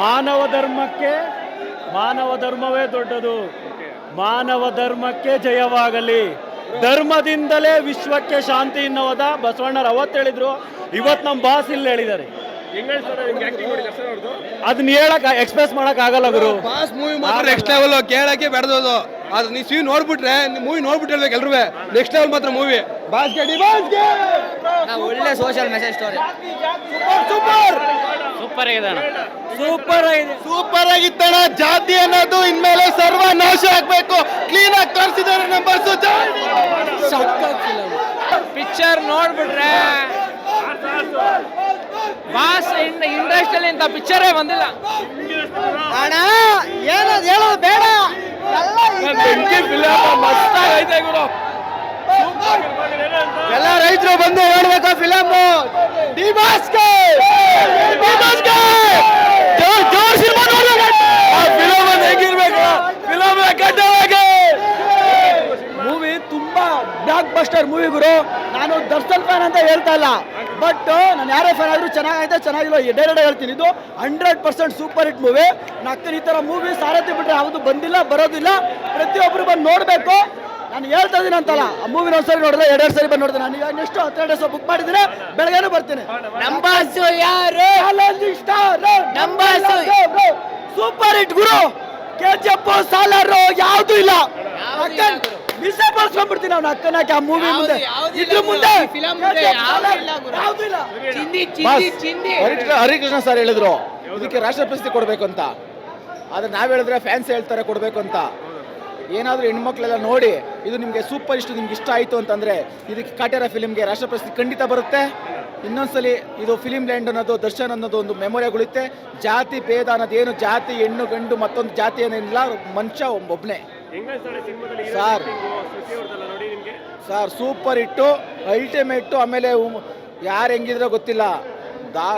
ಮಾನವ ಧರ್ಮಕ್ಕೆ ಮಾನವ ಧರ್ಮವೇ ದೊಡ್ಡದು. ಮಾನವ ಧರ್ಮಕ್ಕೆ ಜಯವಾಗಲಿ. ಧರ್ಮದಿಂದಲೇ ವಿಶ್ವಕ್ಕೆ ಶಾಂತಿ ಎನ್ನುವುದ ಬಸವಣ್ಣರು ಅವತ್ತು ಹೇಳಿದ್ರು. ಇವತ್ತು ನಮ್ಮ ಬಾಸ್ ಇಲ್ಲಿ ಹೇಳಿದ್ದಾರೆ. ಅದನ್ನ ಹೇಳಕ್ ಎಕ್ಸ್ಪ್ರೆಸ್ ಮಾಡಕ್ ಆಗಲ್ಲ ಗುರು. ಬಾಸ್ ಮೂವಿ ಮಾತ್ರ ನೆಕ್ಸ್ಟ್ ಲೆವೆಲ್, ಕೇಳಕ್ಕೆ ಬೆಳೆದೋದು. ಅದು ನೀವು ಸಿವಿ ನೋಡ್ಬಿಟ್ರೆ ಮೂವಿ ನೋಡ್ಬಿಟ್ಟು ಹೇಳ್ಬೇಕು ಎಲ್ರೂ. ನೆಕ್ಸ್ಟ್ ಲೆವೆಲ್ ಮಾತ್ರ ಮೂವಿ. ಬಾಸ್ಗೆ ಒಳ್ಳೆ social message story. Super super ಆಗಿದೆ, ಸೂಪರ್ ಆಗಿದೆ, ಸೂಪರ್ ಆಗಿತ್ತಣ್ಣ. ಜಾತಿ ಅನ್ನೋದು ಇನ್ಮೇಲೆ ಸರ್ವ ನಾಶ ಆಗ್ಬೇಕು. ಕ್ಲೀನ್ ಆಗಿ ತೋರಿಸಿದ್ದಾರೆ ನಂಬರ್. ಪಿಕ್ಚರ್ ನೋಡ್ಬಿಟ್ರೆ ಮಾಸ್ ಇಂಡಸ್ಟ್ರಿಯಲ್ಲಿ ಇಂಥ ಪಿಕ್ಚರೇ ಬಂದಿಲ್ಲ ಅಣ್ಣ. ಏನದು ಹೇಳೋದು ಬೇಡ, ಮಸ್ತಾಗೈತೆ ಗುರು. ಎಲ್ಲ ರೈತರು ಬಂದು ನೋಡ್ಬೇಕು ಫಿಲಮ್. ಡಿಮಾಸ್ಗೆ ಜೋರ್ ಸಿನಿಮಾ ನೋಡ್ಬೇಕು. ಫಿಲಮ್ ಹೆಂಗಿರ್ಬೇಕು, ಫಿಲಮ್ ಮೂವಿ ತುಂಬಾ ಬ್ಲಾಕ್ ಬಸ್ಟರ್ ಮೂವಿ ಗುರು. ನಾನು ದರ್ಶನ್ ಫ್ಯಾನ್ ಅಂತ ಹೇಳ್ತಾ ಇಲ್ಲ, ಬಟ್ ನಾನು ಯಾರೇ ಫ್ಯಾನ್ ಆದ್ರೂ ಚೆನ್ನಾಗೈತೆ ಚೆನ್ನಾಗಿಲ್ಲ ಡೈರೆಕ್ಟ್ ಹೇಳ್ತೀನಿ. ಇದು 100% ಸೂಪರ್ ಹಿಟ್ ಮೂವಿ. ಈ ತರ ಮೂವಿ ಸಾರಥಿ ಬಿಟ್ರೆ ಯಾವುದು ಬಂದಿಲ್ಲ, ಬರೋದಿಲ್ಲ. ಪ್ರತಿಯೊಬ್ಬರು ಬಂದು ನೋಡ್ಬೇಕು. ನಾನು ಹೇಳ್ತಾ ಇದೀನಿ ಅಂತಲ್ಲ, ಆ ಮೂವಿನ ಒಂದ್ಸರಿ ನೋಡಿದ್ರೆ 2 ಸರಿ ಬಂದು ನೋಡ್ತೀನಿ. ನಾನು ಈಗ ನೆಕ್ಸ್ಟ್ 10 ಡೇಸ್ ಬುಕ್ ಮಾಡಿದ್ರೆ ಬೆಳಗ್ಗೆನೂ ಬರ್ತೀನಿ. ಯಾರು ಸೂಪರ್ ಹಿಟ್ ಗುರು. KGF ಸಾಲಾರು ಯಾವ್ದು ಇಲ್ಲ. ಮಿಸೆ ಬಳಸ್ಕೊಂಡ್ಬಿಡ್ತೀನಿ ಅವ್ನ ಅಕ್ಕನಾಕಿ ಆ ಮೂವಿ ಮುಂದೆ. ಇದ್ರ ಮುಂದೆ ಯಾವ್ದು ಇಲ್ಲ. ಹರಿಕೃಷ್ಣ ಸರ್ ಹೇಳಿದ್ರು ಇದಕ್ಕೆ ರಾಷ್ಟ್ರ ಪ್ರಶಸ್ತಿ ಕೊಡ್ಬೇಕು ಅಂತ. ಆದ್ರೆ ನಾವ್ ಹೇಳಿದ್ರೆ ಫ್ಯಾನ್ಸ್ ಹೇಳ್ತಾರೆ ಕೊಡ್ಬೇಕು ಅಂತ. ಏನಾದ್ರೂ ಹೆಣ್ಮಕ್ಳೆಲ್ಲ ನೋಡಿ ಇದು ನಿಮ್ಗೆ ಸೂಪರ್ ನಿಮ್ಗೆ ಇಷ್ಟ ಆಯ್ತು ಅಂತಂದ್ರೆ ಇದಕ್ಕೆ ಕಾಟೇರ ಫಿಲಿಮ್ಗೆ ರಾಷ್ಟ್ರ ಪ್ರಶಸ್ತಿ ಖಂಡಿತ ಬರುತ್ತೆ. ಇನ್ನೊಂದ್ಸಲಿ ಇದು ಫಿಲಿಮ್ ಲ್ಯಾಂಡ್ ಅನ್ನೋದು, ದರ್ಶನ್ ಅನ್ನೋದು ಒಂದು ಮೆಮೊರಿಯಾಗುಳಿತೆ. ಜಾತಿ ಭೇದ ಅನ್ನೋದೇನು, ಜಾತಿ ಹೆಣ್ಣು ಗಂಡು ಮತ್ತೊಂದು ಜಾತಿ ಏನಿಲ್ಲ, ಮನುಷ್ಯ ಒಬ್ಬನೇ. ಸರ್ ಸೂಪರ್ ಹಿಟ್ಟು, ಅಲ್ಟಿಮೇಟ್. ಆಮೇಲೆ ಯಾರು ಹೆಂಗಿದ್ರೆ ಗೊತ್ತಿಲ್ಲ,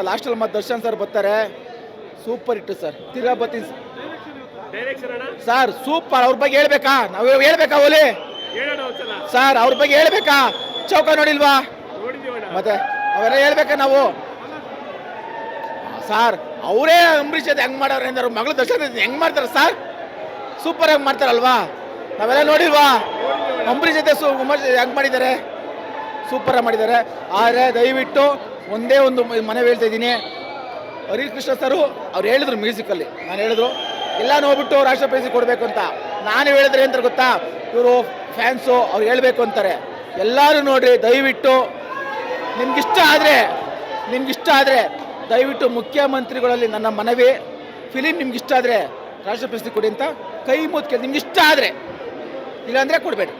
ಲಾಸ್ಟಲ್ಲಿ ಮತ್ತೆ ದರ್ಶನ್ ಸರ್ ಬರ್ತಾರೆ. ಸೂಪರ್ ಹಿಟ್ಟು ಸರ್. ತಿರ್ಗಾ ಬರ್ತೀನಿ ಸರ್. ಸೂಪರ್. ಅವ್ರ ಬಗ್ಗೆ ಹೇಳ್ಬೇಕಾ, ನಾವು ಹೇಳ್ಬೇಕಾ ಓಲಿ ಸರ್? ಅವ್ರ ಬಗ್ಗೆ ಹೇಳ್ಬೇಕಾ? ಚೌಕ ನೋಡಿಲ್ವಾ ಮತ್ತೆ ಅವೆಲ್ಲ ಹೇಳ್ಬೇಕಾ ನಾವು ಸರ್? ಅವರೇ ಅಂಬರೀಷ್ ಜೊತೆ ಹೆಂಗ್ ಮಾಡವ್ರೆ ಅಂದ್ರೆ ಮಗಳು ದರ್ಶನ ಹೆಂಗ್ ಮಾಡ್ತಾರೆ ಸರ್? ಸೂಪರ್ ಆಗಿ ಮಾಡ್ತಾರಲ್ವಾ? ನಾವೆಲ್ಲ ನೋಡಿಲ್ವಾ ಅಂಬರೀಷ್ ಜೊತೆ ಹೆಂಗ್ ಮಾಡಿದ್ದಾರೆ? ಸೂಪರ್ ಆಗಿ ಮಾಡಿದ್ದಾರೆ. ಆದರೆ ದಯವಿಟ್ಟು ಒಂದೇ ಒಂದು ಮನವಿ ಹೇಳ್ತಾ ಇದ್ದೀನಿ. ಹರಿಕೃಷ್ಣ ಸರು ಅವ್ರು ಹೇಳಿದ್ರು ಮ್ಯೂಸಿಕಲ್ಲಿ, ನಾನು ಹೇಳಿದ್ರು ಎಲ್ಲ ನೋಡ್ಬಿಟ್ಟು ರಾಷ್ಟ್ರ ಪ್ರಶಸ್ತಿ ಕೊಡಬೇಕು ಅಂತ. ನಾನು ಹೇಳಿದ್ರೆ ಅಂತ ಗೊತ್ತಾ, ಇವರು ಫ್ಯಾನ್ಸು ಅವ್ರು ಹೇಳ್ಬೇಕು ಅಂತಾರೆ. ಎಲ್ಲರೂ ನೋಡ್ರಿ ದಯವಿಟ್ಟು. ನಿಮ್ಗಿಷ್ಟ ಆದರೆ ದಯವಿಟ್ಟು ಮುಖ್ಯಮಂತ್ರಿಗಳಲ್ಲಿ ನನ್ನ ಮನವಿ, ಫಿಲಿಮ್ ನಿಮ್ಗಿಷ್ಟ ಆದರೆ ರಾಷ್ಟ್ರ ಪ್ರಶಸ್ತಿ ಕೊಡಿ ಅಂತ ಕೈ ಮುತ್ಕೆ. ನಿಮ್ಗಿಷ್ಟ ಆದರೆ, ಇಲ್ಲಾಂದರೆ ಕೊಡಬೇಡಿ.